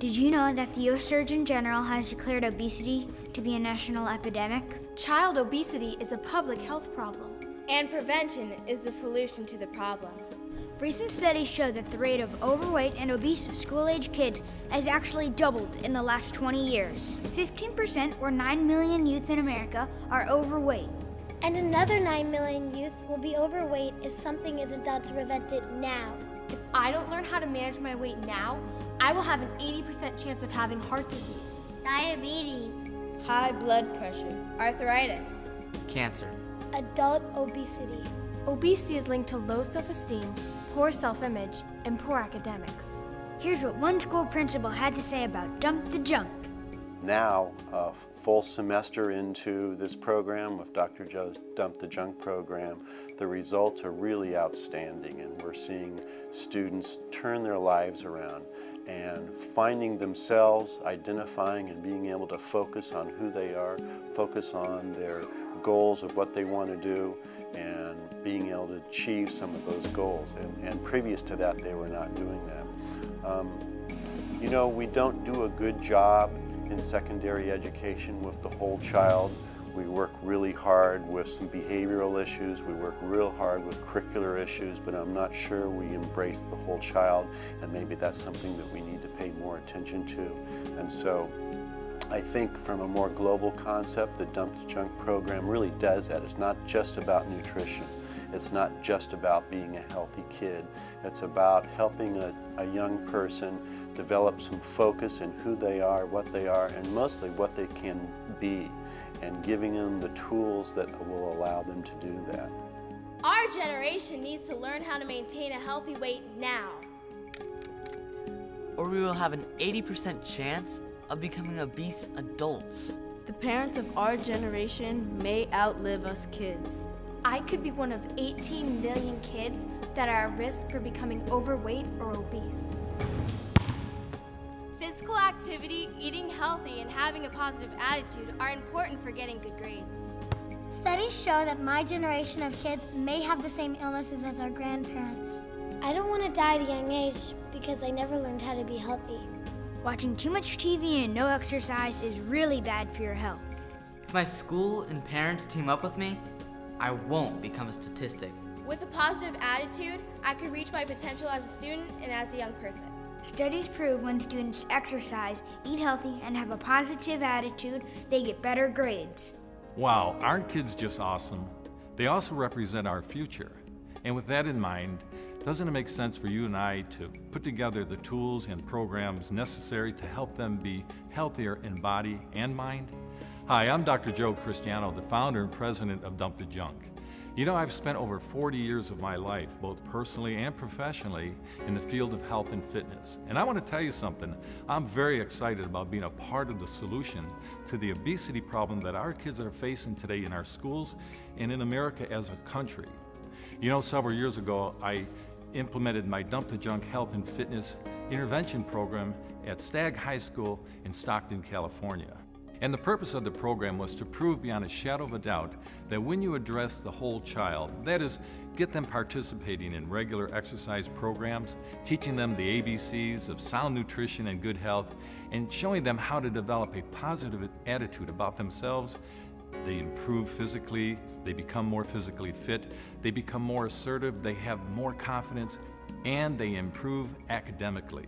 Did you know that the U.S. Surgeon General has declared obesity to be a national epidemic? Child obesity is a public health problem, and prevention is the solution to the problem. Recent studies show that the rate of overweight and obese school-age kids has actually doubled in the last 20 years. 15%, or 9 million youth in America, are overweight. And another 9 million youth will be overweight if something isn't done to prevent it now. If I don't learn how to manage my weight now, I will have an 80% chance of having heart disease, Diabetes, high blood pressure, arthritis, cancer, adult obesity. Obesity is linked to low self-esteem, poor self-image, and poor academics. Here's what one school principal had to say about Dump the Junk. Now, a full semester into this program with Dr. Joe's Dump the Junk program, the results are really outstanding, and we're seeing students turn their lives around and finding themselves, identifying and being able to focus on who they are, focus on their goals of what they want to do, and being able to achieve some of those goals. And previous to that, they were not doing that. You know, we don't do a good job in secondary education with the whole child. We work really hard with some behavioral issues, we work real hard with curricular issues, but I'm not sure we embrace the whole child, and maybe that's something that we need to pay more attention to. And so I think from a more global concept, the Dump the Junk program really does that. It's not just about nutrition. It's not just about being a healthy kid. It's about helping a young person develop some focus in who they are, and mostly what they can be, and giving them the tools that will allow them to do that. Our generation needs to learn how to maintain a healthy weight now, or we will have an 80% chance of becoming obese adults. The parents of our generation may outlive us kids. I could be one of 18 million kids that are at risk for becoming overweight or obese. Physical activity, eating healthy, and having a positive attitude are important for getting good grades. Studies show that my generation of kids may have the same illnesses as our grandparents. I don't want to die at a young age because I never learned how to be healthy. Watching too much TV and no exercise is really bad for your health. If my school and parents team up with me, I won't become a statistic. With a positive attitude, I could reach my potential as a student and as a young person. Studies prove when students exercise, eat healthy, and have a positive attitude, they get better grades. Wow, aren't kids just awesome? They also represent our future. And with that in mind, doesn't it make sense for you and I to put together the tools and programs necessary to help them be healthier in body and mind? Hi, I'm Dr. Joe Cristiano, the founder and president of Dump the Junk. You know, I've spent over 40 years of my life, both personally and professionally, in the field of health and fitness. And I want to tell you something, I'm very excited about being a part of the solution to the obesity problem that our kids are facing today in our schools and in America as a country. You know, several years ago, I implemented my Dump the Junk health and fitness intervention program at Stagg High School in Stockton, California. And the purpose of the program was to prove beyond a shadow of a doubt that when you address the whole child, that is, get them participating in regular exercise programs, teaching them the ABCs of sound nutrition and good health, and showing them how to develop a positive attitude about themselves, they improve physically, they become more physically fit, they become more assertive, they have more confidence, and they improve academically.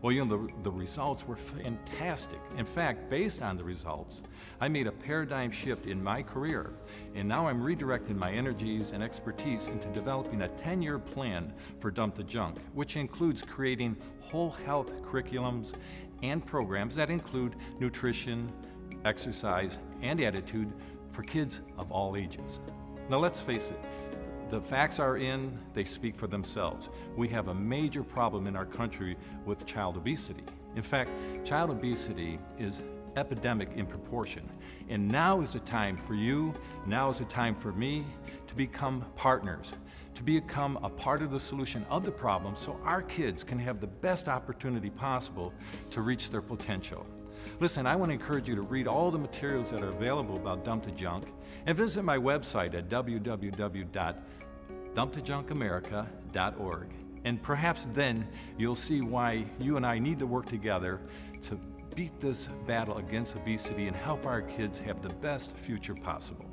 Well, you know, the results were fantastic. In fact, based on the results, I made a paradigm shift in my career, and now I'm redirecting my energies and expertise into developing a 10-year plan for Dump the Junk, which includes creating whole health curriculums and programs that include nutrition, exercise, and attitude for kids of all ages. Now, let's face it. The facts are in, they speak for themselves. We have a major problem in our country with child obesity. In fact, child obesity is epidemic in proportion. And now is the time for you, now is the time for me to become partners, to become a part of the solution of the problem so our kids can have the best opportunity possible to reach their potential. Listen, I want to encourage you to read all the materials that are available about Dump the Junk and visit my website at www.dumpthejunkamerica.org. And perhaps then you'll see why you and I need to work together to beat this battle against obesity and help our kids have the best future possible.